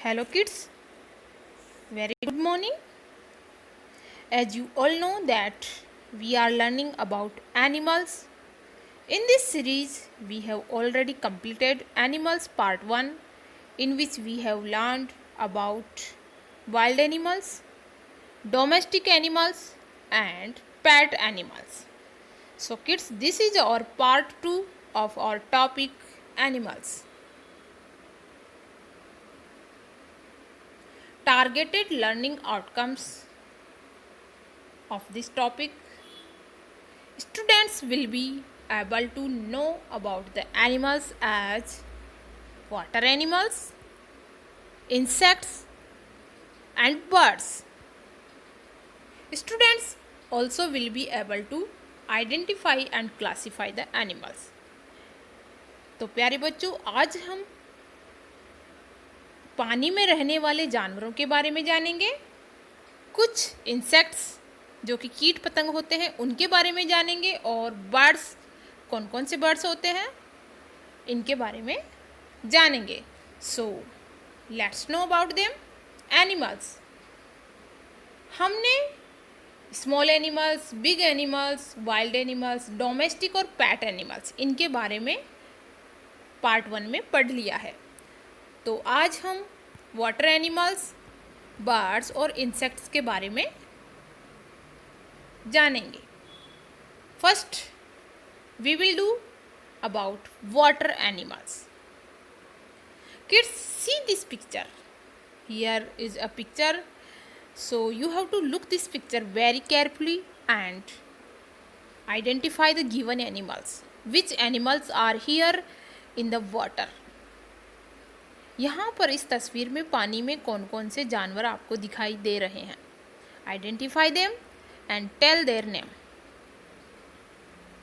Hello kids, very good morning. As you all know that we are learning about animals. In this series we have already completed Animals Part 1 in which we have learned about wild animals, domestic animals and pet animals. So kids, this is our part 2 of our topic animals. Targeted learning outcomes of this topic. Students will be able to know about the animals as water animals, insects and birds. Students also will be able to identify and classify the animals. तो प्यारे बच्चों, आज हम पानी में रहने वाले जानवरों के बारे में जानेंगे, कुछ इंसेक्ट्स जो कि कीट पतंग होते हैं उनके बारे में जानेंगे और बर्ड्स कौन कौन से बर्ड्स होते हैं इनके बारे में जानेंगे. So let's know about them. Animals, हमने small animals, big animals, wild animals, domestic और पैट एनिमल्स इनके बारे में पार्ट 1 में पढ़ लिया है. तो आज हम वाटर एनिमल्स, बर्ड्स और इंसेक्ट्स के बारे में जानेंगे. First we will do about water animals. Kids, see this picture. Here is a picture, so you have to look this picture very carefully and identify the given animals. Which animals are here in the water? यहाँ पर इस तस्वीर में पानी में कौन कौन से जानवर आपको दिखाई दे रहे हैं. Identify them and tell their name.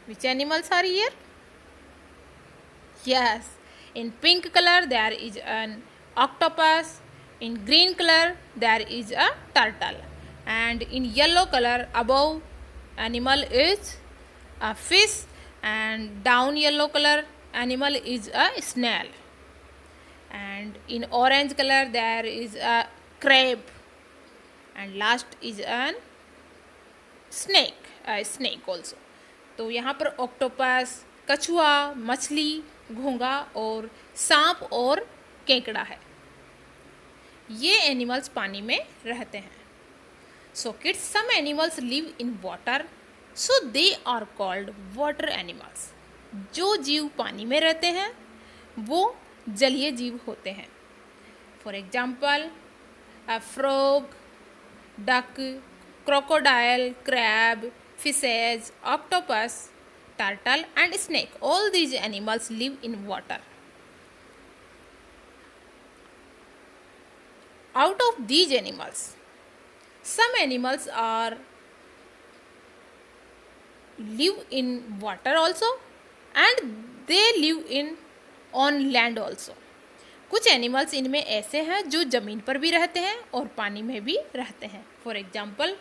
Which animals are here? Yes, in pink color there is an octopus, in green color there is a turtle, and in yellow color above animal is a fish, and down yellow color animal is a snail, and in orange color there is a crab, and last is an snake also. तो यहाँ पर octopus, कछुआ, मछली, घोंगा और सांप और केकड़ा है. ये एनिमल्स पानी में रहते हैं. So kids, some animals live in water, so they are called water animals. जो जीव पानी में रहते हैं वो जलीय जीव होते हैं. For example a frog, duck, crocodile, crab, fishes, octopus, turtle and snake. All these animals live in water. Out of these animals, some animals are live in water also and they live in on land also. कुछ animals इनमें ऐसे हैं जो ज़मीन पर भी रहते हैं और पानी में भी रहते हैं. For example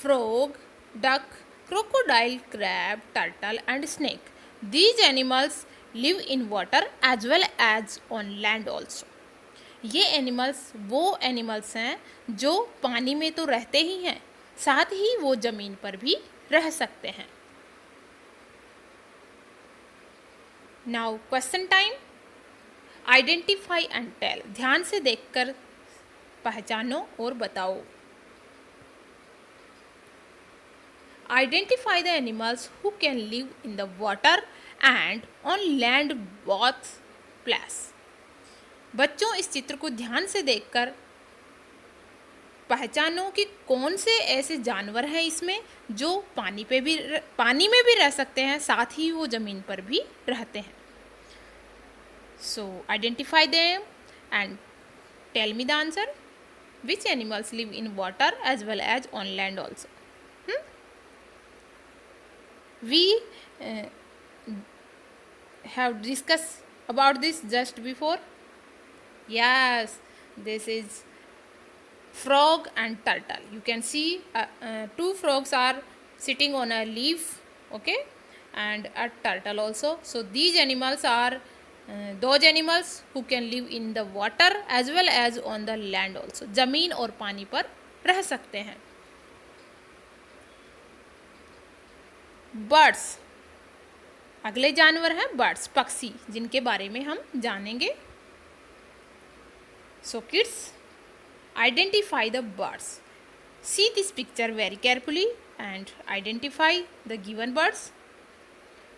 frog, duck, crocodile, crab, turtle and snake. These animals live in water as well as on land also. ये एनिमल्स वो एनिमल्स हैं जो पानी में तो रहते ही हैं, साथ ही वो ज़मीन पर भी रह सकते हैं. Now question time. Identify and tell. ध्यान से देखकर पहचानो और बताओ. Identify the animals who can live in the water and on land both places. बच्चों, इस चित्र को ध्यान से देखकर पहचानो कि कौन से ऐसे जानवर हैं इसमें जो पानी में भी रह सकते हैं, साथ ही वो ज़मीन पर भी रहते हैं. So identify them and tell me the answer. Which animals live in water as well as on land also? We have discussed about this just before. Yes, this is frog and turtle. You can see two frogs are sitting on a leaf, okay, and a turtle also. So these animals are those animals who can live in the water as well as on the land also, जमीन और पानी पर रह सकते हैं। Birds, अगले जानवर हैं बर्ड्स, पक्षी, जिनके बारे में हम जानेंगे। So kids, identify the birds. See this picture very carefully and identify the given birds.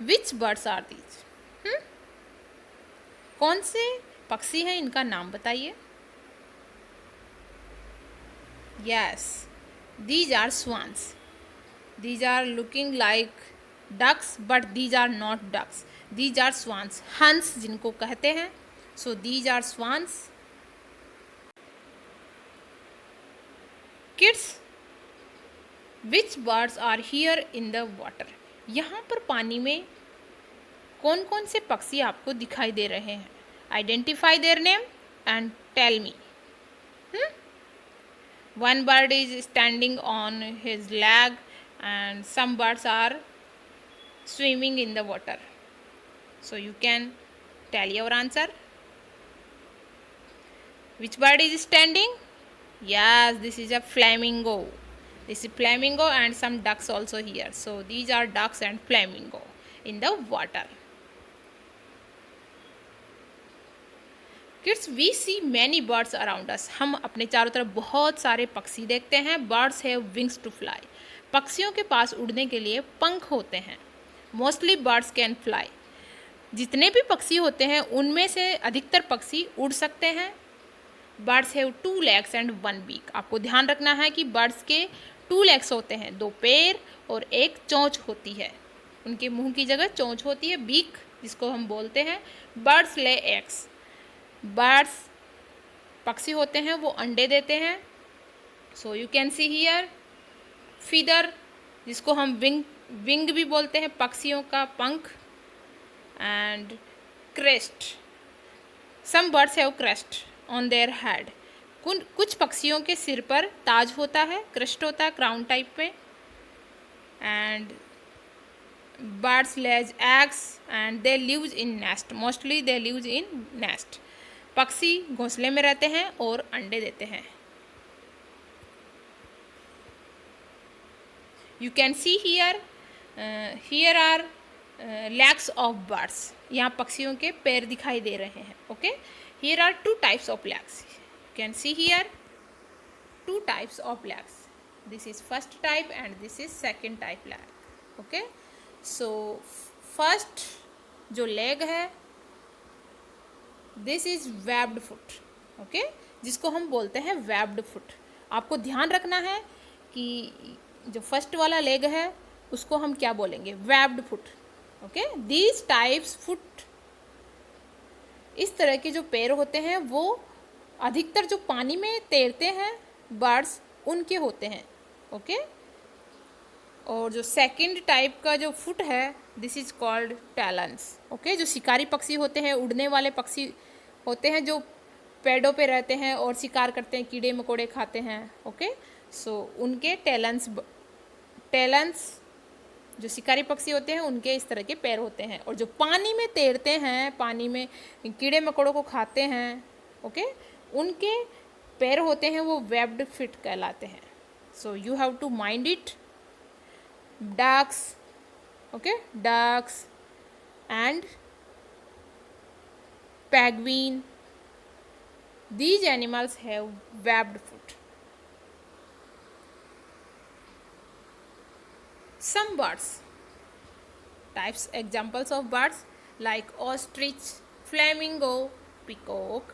Which birds are these? कौन से पक्षी हैं, इनका नाम बताइए। Yes, these are swans. These are looking like ducks, but these are not ducks. These are swans. हंस जिनको कहते हैं. So these are swans. Kids, which birds are here in the water? यहाँ पर पानी में कौन कौन से पक्षी आपको दिखाई दे रहे हैं? Identify their name and tell me. One bird is standing on his leg and some birds are swimming in the water. So you can tell your answer. Which bird is standing? Yes, this is a flamingo. This is flamingo and some ducks also here. So these are ducks and flamingo in the water. Kids, we see many birds around us. हम अपने चारों तरफ बहुत सारे पक्षी देखते हैं. Birds have wings to fly. पक्षियों के पास उड़ने के लिए पंख होते हैं. Mostly birds can fly. जितने भी पक्षी होते हैं उनमें से अधिकतर पक्षी उड़ सकते हैं. Birds have 2 legs and 1 beak. आपको ध्यान रखना है कि बर्ड्स के 2 legs होते हैं, 2 पैर और एक चोंच होती है. उनके मुंह की जगह चोंच होती है, बीक जिसको हम बोलते हैं. Birds lay eggs. बर्ड्स पक्षी होते हैं, वो अंडे देते हैं. So you can see here feather, जिसको हम विंग भी बोलते हैं, पक्षियों का पंख. And crest, some birds have crest on their head. कुछ पक्षियों के सिर पर ताज होता है, क्रेस्ट होता है, क्राउन टाइप पे. And birds lays eggs and they lives in nest. Mostly they lives in nest. पक्षी घोंसले में रहते हैं और अंडे देते हैं. You can see here are legs of birds. यहाँ पक्षियों के पैर दिखाई दे रहे हैं. Okay, here are 2 types of legs. You can see here 2 types of legs. This is first type and this is second type leg. Okay, so first जो leg है this is webbed foot. Okay, जिसको हम बोलते हैं webbed foot. आपको ध्यान रखना है कि जो फर्स्ट वाला लेग है उसको हम क्या बोलेंगे? webbed foot. Okay, these types foot, इस तरह के जो पैर होते हैं वो अधिकतर जो पानी में तैरते हैं बर्ड्स उनके होते हैं. ओके, और जो सेकंड टाइप का जो फुट है this is called talons. Okay, जो शिकारी पक्षी होते हैं, उड़ने वाले पक्षी होते हैं जो पेड़ों पे रहते हैं और शिकार करते हैं, कीड़े मकोड़े खाते हैं. ओके, सो उनके टैलेंस जो शिकारी पक्षी होते हैं उनके इस तरह के पैर होते हैं. और जो पानी में तैरते हैं, पानी में कीड़े मकोड़ों को खाते हैं, ओके, उनके पैर होते हैं वो वेब्ड फिट कहलाते हैं. So you have to mind it. Ducks, okay, ducks and penguin, these animals have webbed foot. Some birds, types examples of birds like ostrich, flamingo, peacock,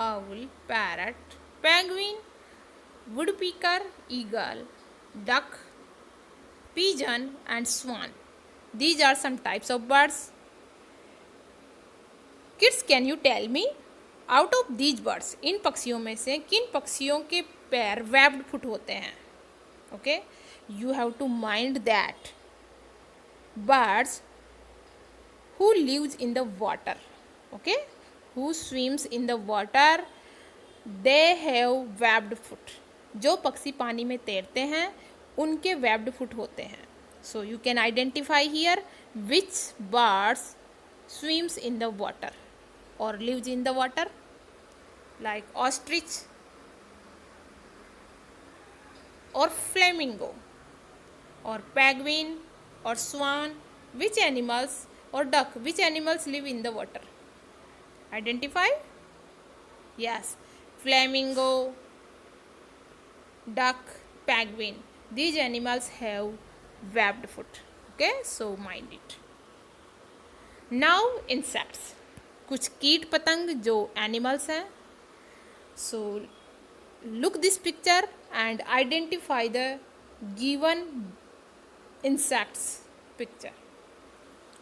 owl, parrot, penguin, woodpecker, eagle, duck, pigeon and swan. These are some types of birds. Kids, can you tell me out of these birds, इन पक्षियों में से किन पक्षियों के पैर webbed foot होते हैं? Okay, you have to mind that birds who lives in the water, okay, who swims in the water, they have webbed foot. जो पक्षी पानी में तैरते हैं उनके webbed foot होते हैं. So you can identify here which birds swims in the water. or lives in the water, like ostrich or flamingo or penguin or swan? Which animals, or duck, which animals live in the water? Identify. Yes, flamingo, duck, penguin. These animals have webbed foot. Okay, so mind it. Now insects. कुछ कीट पतंग जो animals हैं. So look this picture and identify the given insects picture.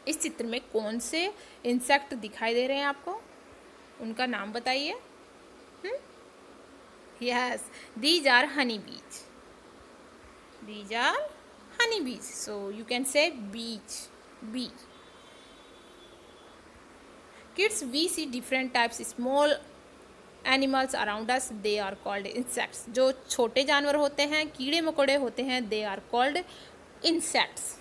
इस चित्र में कौन से इंसेक्ट दिखाई दे रहे हैं आपको, उनका नाम बताइए. Yes, these are honeybees. These are honeybees. So you can say beach, bee. Kids, we see different types small animals around us. They are called insects. जो छोटे जानवर होते हैं, कीड़े मकोड़े होते हैं, they are called insects.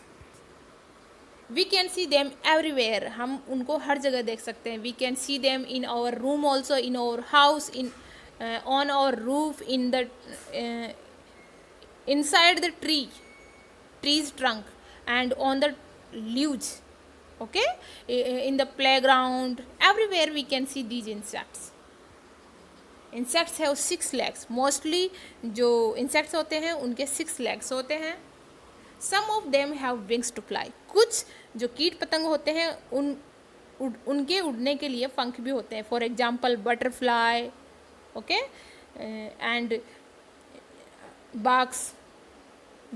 We can see them everywhere. हम उनको हर जगह देख सकते हैं. We can see them in our room also, in our house, on our roof, in the inside the tree's trunk, and on the leaves. Okay, in the playground, everywhere we can see these insects. Insects have 6 legs. Mostly जो insects होते हैं उनके 6 legs होते हैं. Some of them have wings to fly. कुछ जो कीट पतंग होते हैं उनके उड़ने के लिए पंख भी होते हैं. For example, butterfly, okay, and bugs,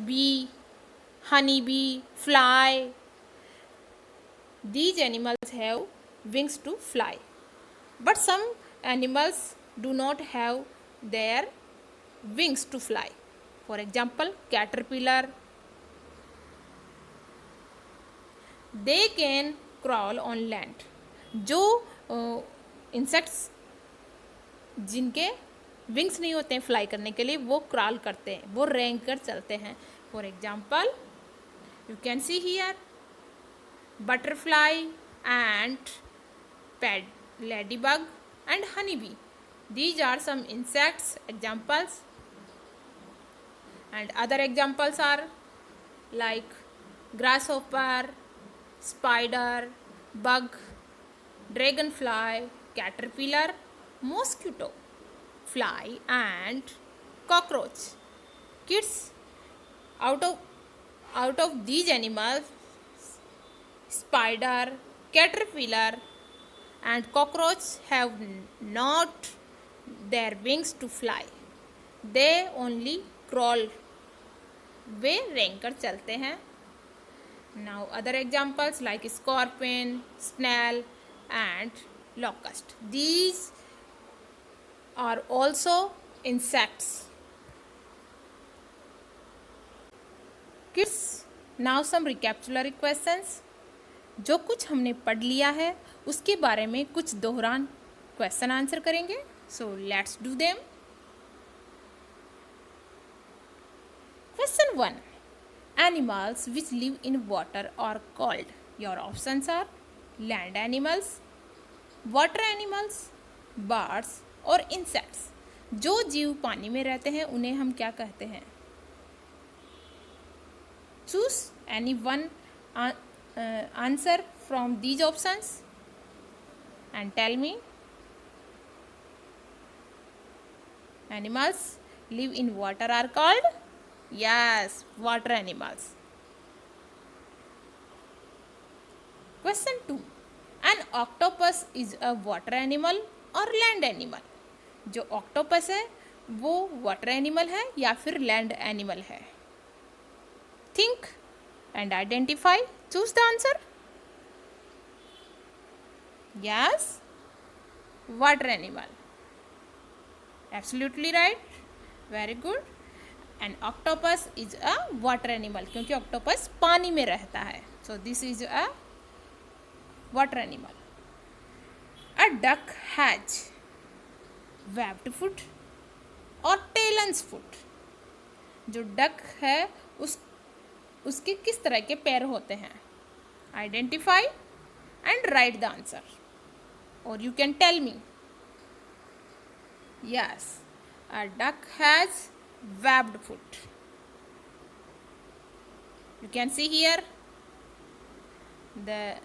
bee, honeybee, fly. These animals have wings to fly, but some animals do not have their wings to fly. For example, caterpillar. They can crawl on land. जो insects जिनके wings नहीं होते हैं fly करने के लिए, वो crawl करते हैं, वो रेंग कर चलते हैं. For example, you can see here butterfly, ant, ladybug and honeybee. These are some insects examples, and other examples are like grasshopper, spider, bug, dragonfly, caterpillar, mosquito, fly and cockroach. Kids, out of these animals, spider, caterpillar and cockroach have not their wings to fly. They only crawl. वे रेंग कर चलते हैं. Now other examples like scorpion, snail and locust. These are also insects. Kids, now some recapitulatory questions. जो कुछ हमने पढ़ लिया है उसके बारे में कुछ दोहरान क्वेश्चन आंसर करेंगे. So let's do them. Question 1. Animals which live in water are called. Your options are land animals, water animals, birds और insects. जो जीव पानी में रहते हैं उन्हें हम क्या कहते हैं? Choose any one answer from these options and tell me. Animals live in water are called? Yes, water animals. Question 2. An octopus is a water animal or land animal? जो octopus है वो water animal है या फिर land animal है? Think and identify. Choose the answer. Yes, water animal. Absolutely right. Very good. And octopus is a water animal क्योंकि octopus पानी में रहता है. So this is a water animal. A duck has webbed foot और talons foot. जो duck है उसके किस तरह के पैर होते हैं? Identify and write the answer. or you can tell me. Yes, a duck has webbed foot. You can see here the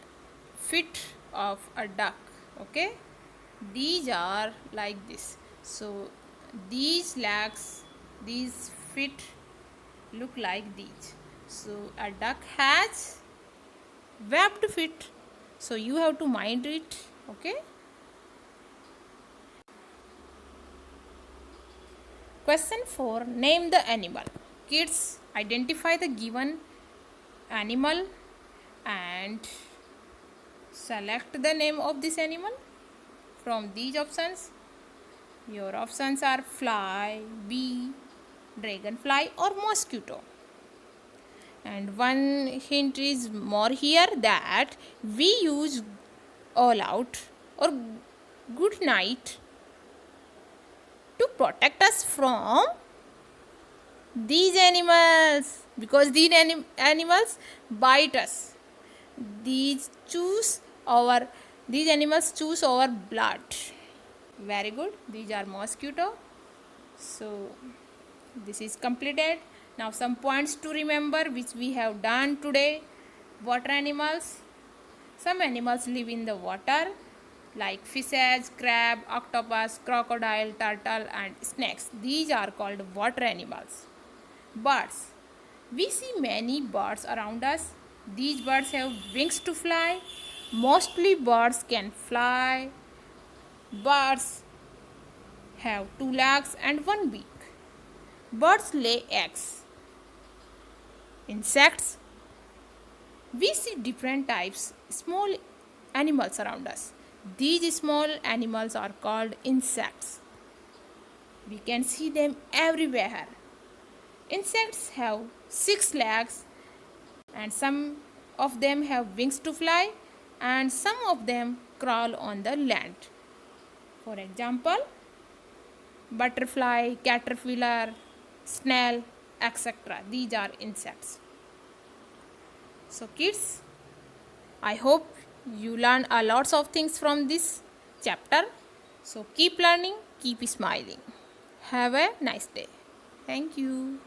feet of a duck. Okay, these are like this. So these legs, these feet look like these. So a duck has webbed feet. So you have to mind it. Okay. Question 4. Name the animal. Kids, identify the given animal and select the name of this animal from these options. Your options are fly, bee, dragonfly or mosquito. And one hint is more here that we use all out or good night to protect us from these animals, because these animals bite us. These animals choose our blood. Very good. These are mosquito. So this is completed. Now some points to remember which we have done today. Water animals. Some animals live in the water like fishes, crab, octopus, crocodile, turtle and snakes. These are called water animals. Birds. We see many birds around us. These birds have wings to fly. Mostly birds can fly. Birds have 2 legs and 1 beak. Birds lay eggs. Insects. We see different types small animals around us. These small animals are called insects. We can see them everywhere. Insects have 6 legs and some of them have wings to fly and some of them crawl on the land. For example, butterfly, caterpillar, snail, etc. These are insects. So kids, I hope you learn a lots of things from this chapter. So keep learning, keep smiling. Have a nice day. Thank you.